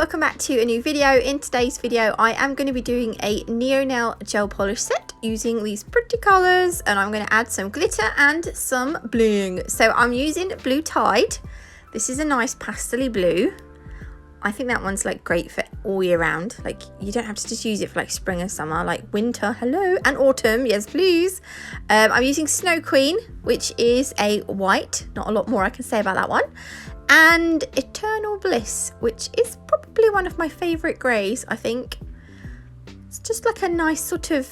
welcome back to a new video. In today's video I am going to be doing a Neonail gel polish set using these pretty colours, and I'm going to add some glitter and some bling. So I'm using Blue Tide. This is a nice pastel-y blue. I think that one's like great for all year round. Like you don't have to just use it for like spring and summer, like winter, hello, and autumn, yes please. I'm using Snow Queen, which is a white, not a lot more I can say about that one. And Eternal Bliss, which is probably one of my favourite greys, I think. It's just like a nice sort of,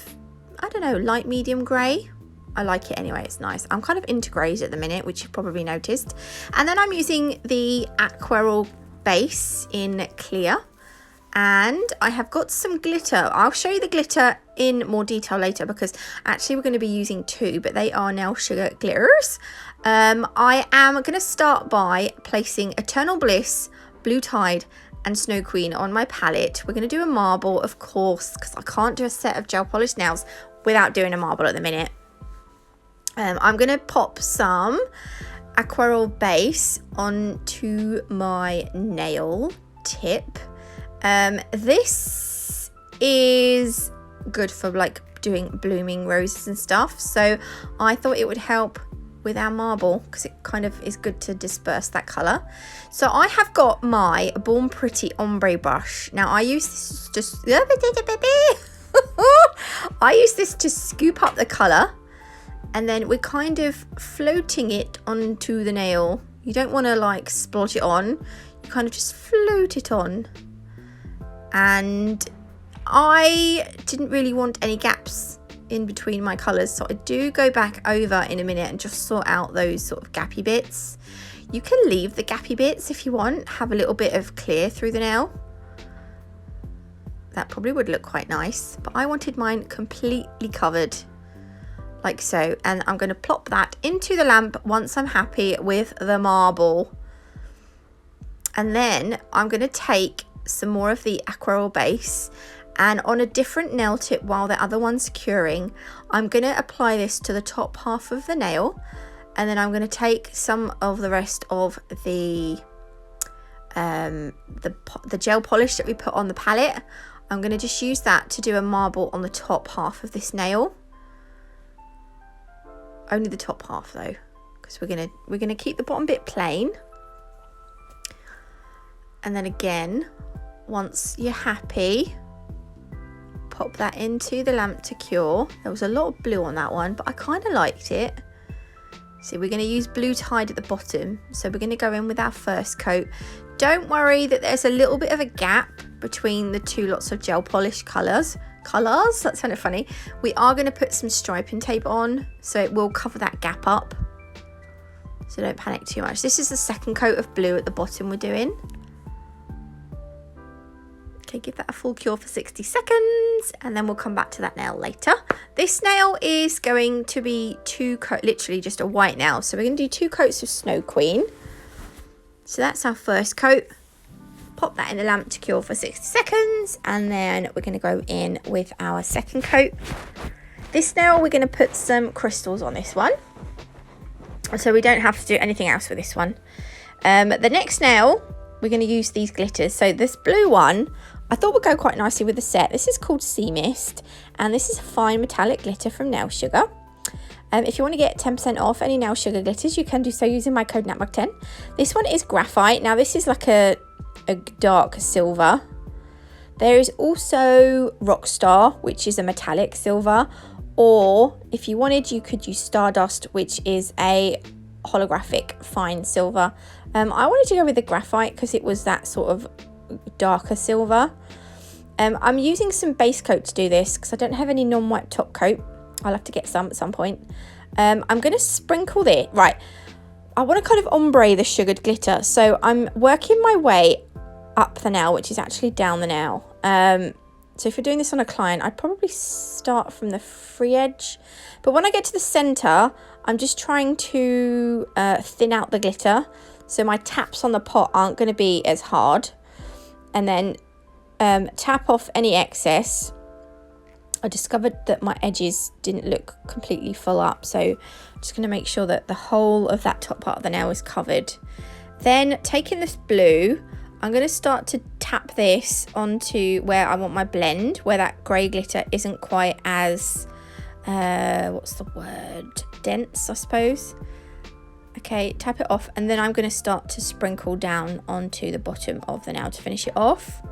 I don't know, light medium grey. I like it anyway, it's nice. I'm kind of into greys at the minute, which you've probably noticed. And then I'm using the Aquarel base in clear. And I have got some glitter. I'll show you the glitter in more detail later because actually we're going to be using two, but they are Nail Sugar glitters. I am going to start by placing Eternal Bliss, Blue Tide and Snow Queen on my palette. We're going to do a marble, of course, because I can't do a set of gel polished nails without doing a marble at the minute. I'm going to pop some Aquarel base onto my nail tip. This is good for like doing blooming roses and stuff, so I thought it would help with our marble because it kind of is good to disperse that colour. So I have got my Born Pretty ombre brush. Now I use this just I use this to scoop up the colour, and then we're kind of floating it onto the nail. You don't want to like splodge it on, you kind of just float it on. And I didn't really want any gaps in between my colours, so I do go back over in a minute and just sort out those sort of gappy bits. You can leave the gappy bits if you want, have a little bit of clear through the nail. That probably would look quite nice, but I wanted mine completely covered like so, and I'm going to plop that into the lamp once I'm happy with the marble. And then I'm going to take some more of the Aquarel base, and on a different nail tip while the other one's curing, I'm going to apply this to the top half of the nail, and then I'm going to take some of the rest of the gel polish that we put on the palette. I'm going to just use that to do a marble on the top half of this nail. Only the top half though, because we're gonna keep the bottom bit plain. And then again, once you're happy, pop that into the lamp to cure. There was a lot of blue on that one, but I kind of liked it. So we're going to use Blue Tide at the bottom. So we're going to go in with our first coat. Don't worry that there's a little bit of a gap between the two lots of gel polish colours. That sounded funny. We are going to put some striping tape on, so it will cover that gap up. So don't panic too much. This is the second coat of blue at the bottom we're doing. Okay, give that a full cure for 60 seconds, and then we'll come back to that nail later. This nail is going to be literally just a white nail. So we're going to do 2 coats of Snow Queen. So that's our first coat. Pop that in the lamp to cure for 60 seconds, and then we're going to go in with our second coat. This nail, we're going to put some crystals on this one, so we don't have to do anything else with this one. The next nail, we're going to use these glitters. So this blue one, I thought would go quite nicely with the set. This is called Sea Mist, and this is a fine metallic glitter from Nail Sugar. If you want to get 10% off any Nail Sugar glitters, you can do so using my code NATMUG10. This one is Graphite. Now this is like a dark silver. There is also Rockstar, which is a metallic silver, or if you wanted, you could use Stardust, which is a holographic fine silver. I wanted to go with the Graphite because it was that sort of darker silver. I'm using some base coat to do this because I don't have any non-white top coat. I'll have to get some at some point. I'm going to sprinkle this. Right, I want to kind of ombre the sugared glitter, so I'm working my way up the nail, which is actually down the nail. So if you're doing this on a client, I'd probably start from the free edge, but when I get to the center, I'm just trying to thin out the glitter, so my taps on the pot aren't going to be as hard, and then tap off any excess. I discovered that my edges didn't look completely full up, so I'm just going to make sure that the whole of that top part of the nail is covered. Then taking this blue, I'm going to start to tap this onto where I want my blend, where that grey glitter isn't quite as, what's the word, dense, I suppose. Okay, tap it off, and then I'm going to start to sprinkle down onto the bottom of the nail to finish it off.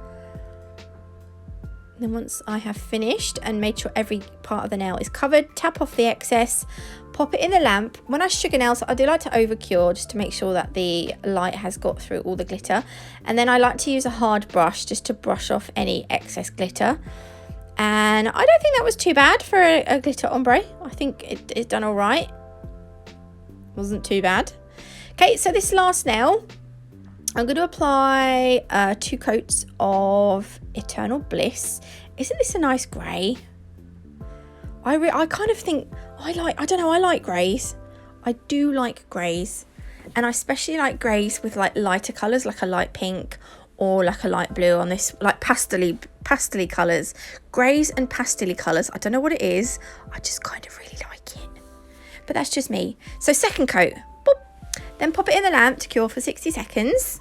And then once I have finished and made sure every part of the nail is covered, tap off the excess, pop it in the lamp. When I sugar nails, I do like to over cure just to make sure that the light has got through all the glitter. And then I like to use a hard brush just to brush off any excess glitter. And I don't think that was too bad for a glitter ombre. I think it's done all right. Wasn't too bad. Okay, so this last nail, I'm going to apply 2 coats of Eternal Bliss. Isn't this a nice grey? I kind of think I like greys. I do like greys, and I especially like greys with like lighter colours, like a light pink or like a light blue on this, like pastely colours. Greys and pastely colours, I don't know what it is, I just kind of really like it. But that's just me. So second coat, boop. Then pop it in the lamp to cure for 60 seconds.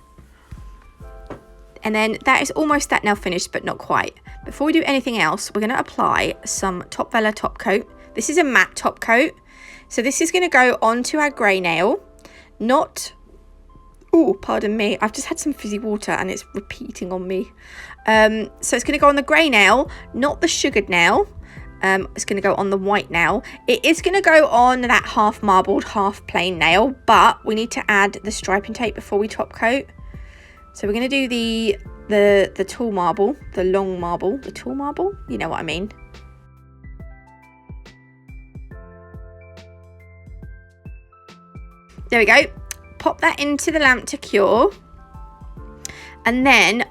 And then that is almost that nail finished, but not quite. Before we do anything else, we're going to apply some Top Vela top coat. This is a matte top coat. So this is going to go onto our grey nail. Not, oh, pardon me, I've just had some fizzy water and it's repeating on me. So it's going to go on the grey nail, not the sugared nail. It's going to go on the white nail. It is going to go on that half marbled, half plain nail, but we need to add the striping tape before we top coat. So we're going to do the tall marble, the long marble, the tall marble, you know what I mean. There we go. Pop that into the lamp to cure. And then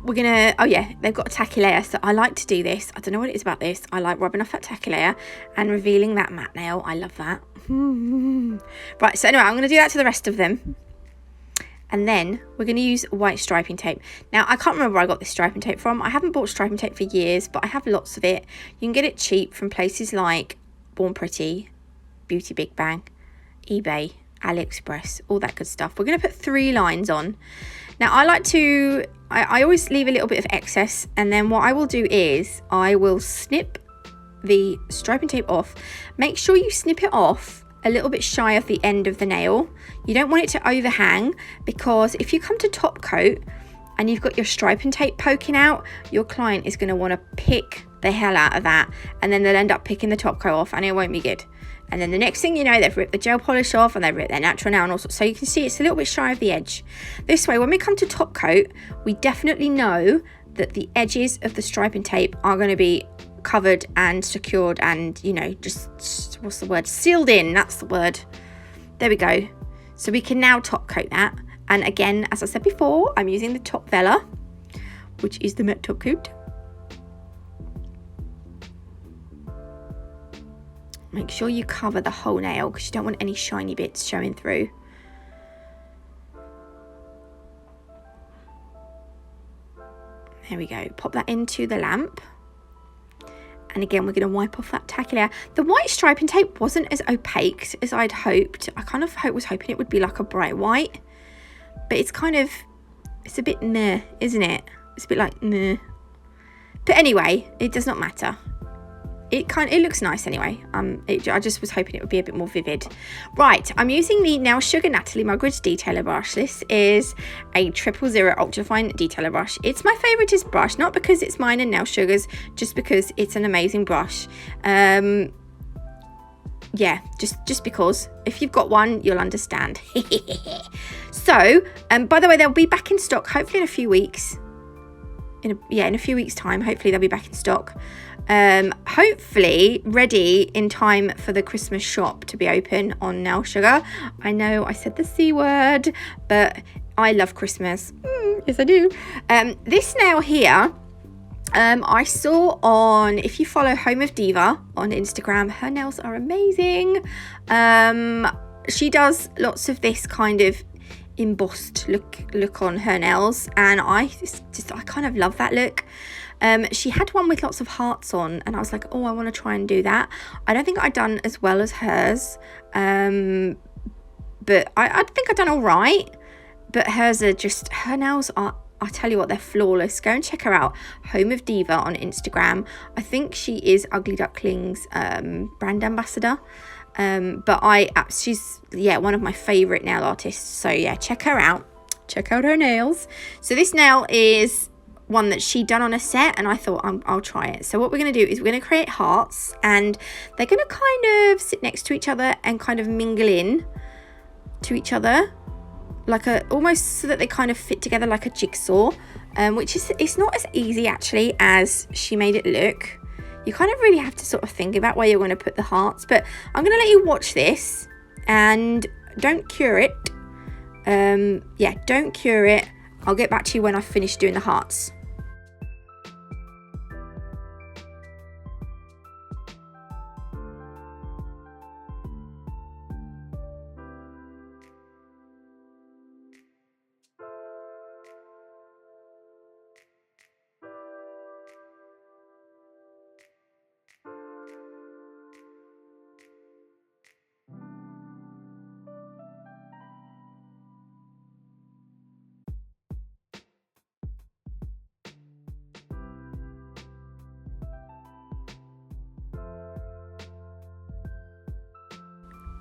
we're gonna, oh yeah, they've got a tacky layer, so I like to do this. I don't know what it is about this. I like rubbing off that tacky layer and revealing that matte nail. I love that. Right, so anyway, I'm gonna do that to the rest of them. And then we're going to use white striping tape. Now, I can't remember where I got this striping tape from. I haven't bought striping tape for years, but I have lots of it. You can get it cheap from places like Born Pretty, Beauty Big Bang, eBay, AliExpress, all that good stuff. We're going to put 3 lines on. Now, I like to, I always leave a little bit of excess. And then what I will do is I will snip the striping tape off. Make sure you snip it off a little bit shy of the end of the nail. You don't want it to overhang, because if you come to top coat and you've got your striping tape poking out, your client is going to want to pick the hell out of that, and then they'll end up picking the top coat off and it won't be good. And then the next thing you know, they've ripped the gel polish off and they've ripped their natural nail and all sorts. So you can see it's a little bit shy of the edge. This way, when we come to top coat, we definitely know that the edges of the striping tape are going to be covered and secured and, you know, just what's the word, sealed in, that's the word. There we go. So we can now top coat that, and again, as I said before, I'm using the Top Vela, which is the matte top coat. Make sure you cover the whole nail because you don't want any shiny bits showing through. There we go. Pop that into the lamp. And again, we're going to wipe off that tacky layer. The white striping tape wasn't as opaque as I'd hoped. I kind of was hoping it would be like a bright white. But it's kind of, it's a bit meh, isn't it? It's a bit like meh. But anyway, it does not matter. It looks nice anyway. I just was hoping it would be a bit more vivid. Right, I'm using the Nail Sugar Natalie Mugridge detailer brush. This is a 000 ultrafine detailer brush. It's my favouriteest brush, not because it's mine and Nail Sugar's, just because it's an amazing brush. Yeah, just because. If you've got one, you'll understand. So, by the way, they'll be back in stock hopefully in a few weeks. In a few weeks' time, hopefully they'll be back in stock. Hopefully ready in time for the Christmas shop to be open on Nail Sugar. I know I said the C word, but I love Christmas. Yes, I do. This nail here, I saw on, if you follow Home of Diva on Instagram, her nails are amazing. She does lots of this kind of embossed look on her nails, and I kind of love that look. She had one with lots of hearts on, and I was like, oh, I want to try and do that. I don't think I'd done as well as hers, but I think I've done all right. But hers are just, her nails are I tell you what, they're flawless. Go and check her out. Home of Diva on Instagram. I think she is Ugly Duckling's brand ambassador. But she's, yeah, one of my favorite nail artists. So yeah, check her out. Check out her nails. So this nail is one that she done on a set, and I thought I'll try it. So what we're going to do is we're going to create hearts, and they're going to kind of sit next to each other and kind of mingle in to each other, like almost so that they kind of fit together like a jigsaw, which is, it's not as easy actually as she made it look. You kind of really have to sort of think about where you're going to put the hearts, but I'm going to let you watch this, and don't cure it. Yeah, don't cure it. I'll get back to you when I've finished doing the hearts.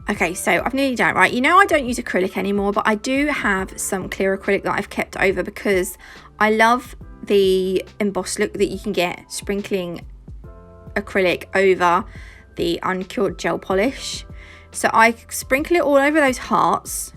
Okay, so I've nearly done it, right? You know I don't use acrylic anymore, but I do have some clear acrylic that I've kept over because I love the embossed look that you can get sprinkling acrylic over the uncured gel polish. So I sprinkle it all over those hearts,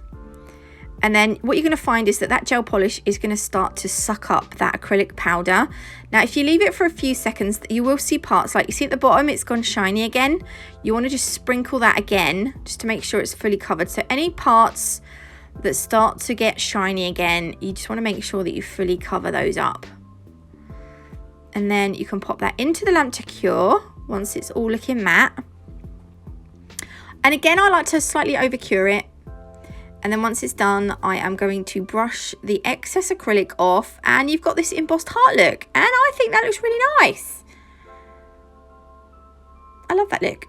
and then what you're going to find is that that gel polish is going to start to suck up that acrylic powder. Now, if you leave it for a few seconds, you will see parts, like you see at the bottom, it's gone shiny again. You want to just sprinkle that again, just to make sure it's fully covered. So any parts that start to get shiny again, you just want to make sure that you fully cover those up. And then you can pop that into the lamp to cure once it's all looking matte. And again, I like to slightly over cure it. And then once it's done, I am going to brush the excess acrylic off, and you've got this embossed heart look. And I think that looks really nice. I love that look.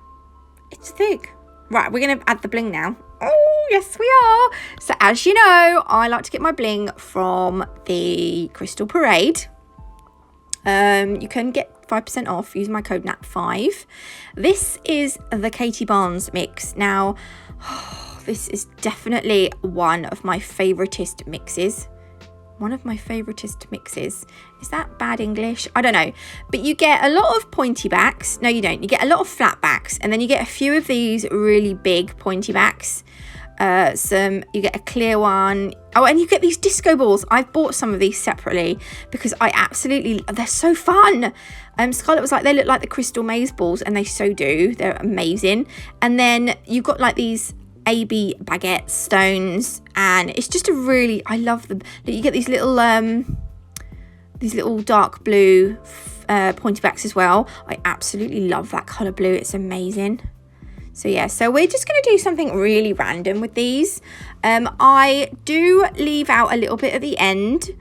It's thick. Right, we're going to add the bling now. Oh, yes, we are. So as you know, I like to get my bling from the Crystal Parade. You can get 5% off using my code NAT5. This is the Katie Barnes mix. Now, this is definitely one of my favoritist mixes. One of my favoritist mixes. Is that bad English? I don't know. But you get a lot of pointy backs. No, you don't. You get a lot of flat backs. And then you get a few of these really big pointy backs. You get a clear one. Oh, and you get these disco balls. I've bought some of these separately because they're so fun. Scarlett was like, they look like the Crystal Maze balls, and they so do. They're amazing. And then you've got like these AB baguette stones, and it's just I love them. You get these little dark blue pointy backs as well. I absolutely love that color blue. It's amazing. So yeah, so we're just going to do something really random with these. I do leave out a little bit at the end.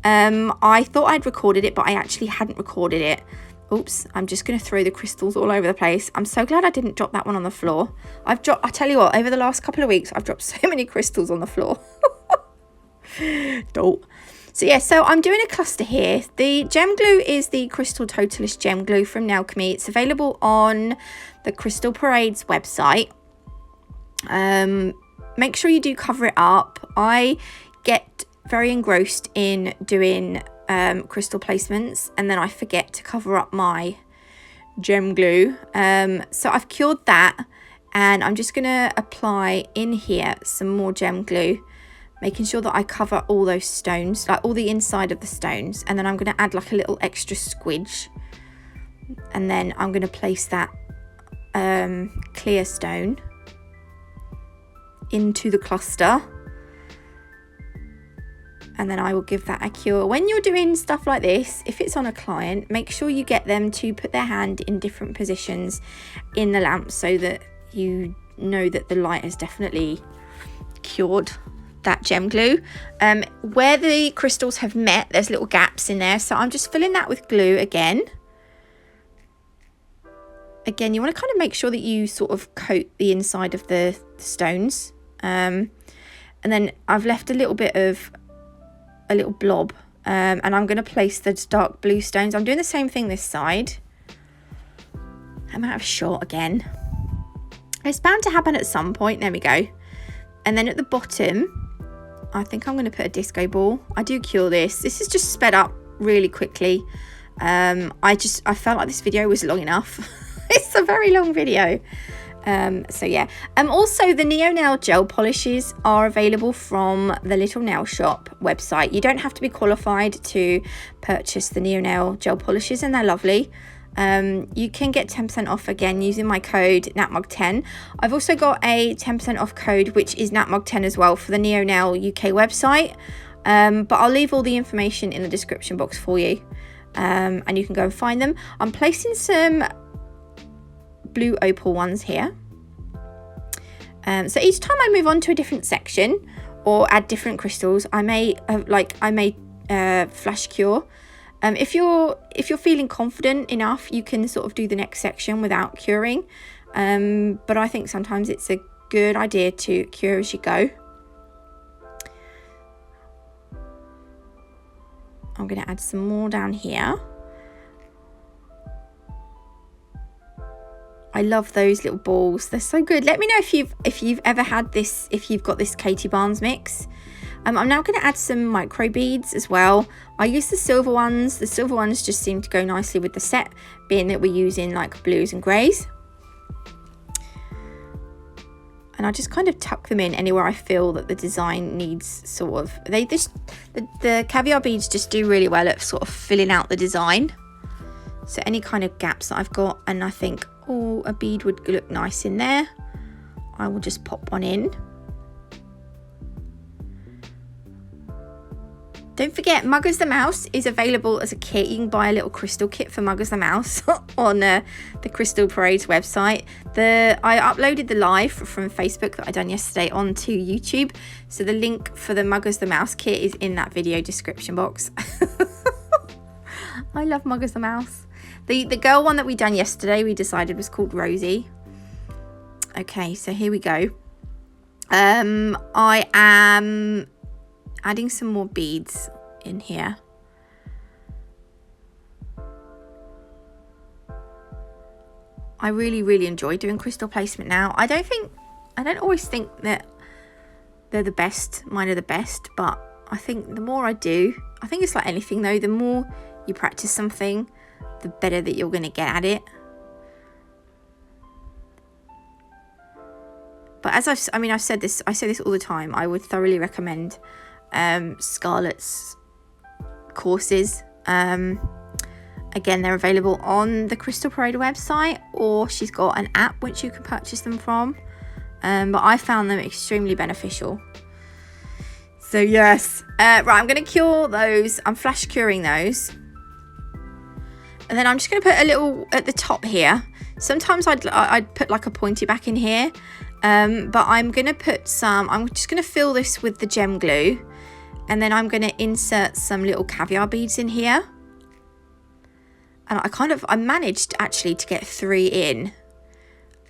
I thought I'd recorded it, but I actually hadn't recorded it. Oops, I'm just going to throw the crystals all over the place. I'm so glad I didn't drop that one on the floor. I tell you what, over the last couple of weeks, I've dropped so many crystals on the floor. Dope. So yeah, so I'm doing a cluster here. The gem glue is the Crystal Totalist gem glue from Nailchemy. It's available on the Crystal Parade's website. Make sure you do cover it up. I get very engrossed in doing crystal placements, and then I forget to cover up my gem glue. So I've cured that, and I'm just gonna apply in here some more gem glue, making sure that I cover all those stones, like all the inside of the stones, and then I'm gonna add like a little extra squidge, and then I'm gonna place that clear stone into the cluster. And then I will give that a cure. When you're doing stuff like this, if it's on a client, make sure you get them to put their hand in different positions in the lamp so that you know that the light has definitely cured that gem glue. Where the crystals have met, there's little gaps in there. So I'm just filling that with glue again. Again, you want to kind of make sure that you sort of coat the inside of the stones. And then I've left a little blob And I'm going to place the dark blue stones. I'm doing the same thing this side. I'm out of shot again. It's bound to happen at some point. There we go. And then at the bottom, I think I'm going to put a disco ball. I do cure this. This is just sped up really quickly. I felt like this video was long enough. It's a very long video. So yeah. Also the Neonail gel polishes are available from the Little Nail Shop website. You don't have to be qualified to purchase the Neonail gel polishes, and they're lovely. You can get 10% off again using my code NatMug10. I've also got a 10% off code which is NatMug10 as well for the Neonail UK website. But I'll leave all the information in the description box for you. And you can go and find them. I'm placing some blue opal ones here. So each time I move on to a different section or add different crystals, I may flash cure. If you're feeling confident enough, you can sort of do the next section without curing. But I think sometimes it's a good idea to cure as you go. I'm going to add some more down here. I love those little balls. They're so good. Let me know if you've ever had this, if you've got this Katie Barnes mix. I'm now going to add some micro beads as well. I use the silver ones. The silver ones just seem to go nicely with the set, being that we're using like blues and greys. And I just kind of tuck them in anywhere I feel that the design needs sort of, the caviar beads just do really well at sort of filling out the design. So any kind of gaps that I've got, and I think, oh, a bead would look nice in there, I will just pop one in. Don't forget, Muggers the Mouse is available as a kit. You can buy a little crystal kit for Muggers the Mouse on the Crystal Parade's website. I uploaded the live from Facebook that I done yesterday onto YouTube. So the link for the Muggers the Mouse kit is in that video description box. I love Muggers the Mouse. The girl one that we done yesterday, we decided was called Rosie. Okay, so here we go. I am adding some more beads in here. I really enjoy doing crystal placement now. I don't always think that they're the best, mine are the best, but I think the more I do, I think it's like anything though, the more you practice something, the better that you're going to get at it. But as I say this all the time, I would thoroughly recommend Scarlett's courses. Again, they're available on the Crystal Parade website, or she's got an app which you can purchase them from. But I found them extremely beneficial. So yes, right, I'm going to cure those. I'm flash curing those. And then I'm just going to put a little at the top here. Sometimes I'd put like a pointy back in here. But I'm going to put some, I'm just going to fill this with the gem glue. And then I'm going to insert some little caviar beads in here. And I managed actually to get 3 in.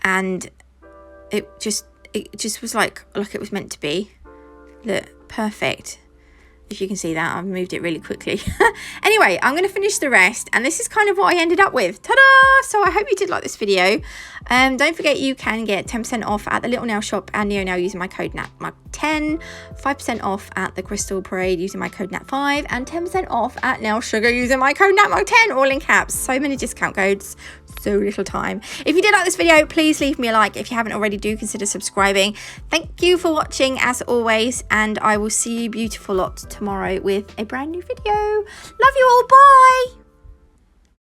And it just was like it was meant to be. Look, perfect. If you can see that, I've moved it really quickly. Anyway, I'm going to finish the rest. And this is kind of what I ended up with. Ta-da! So I hope you did like this video. Don't forget you can get 10% off at the Little Nail Shop and Neonail using my code NatMug10. 5% off at the Crystal Parade using my code NAT5. And 10% off at Nail Sugar using my code NatMug10. All in caps. So many discount codes. So little time. If you did like this video, please leave me a like. If you haven't already, do consider subscribing. Thank you for watching as always, and I will see you beautiful lot tomorrow with a brand new video. Love you all. Bye.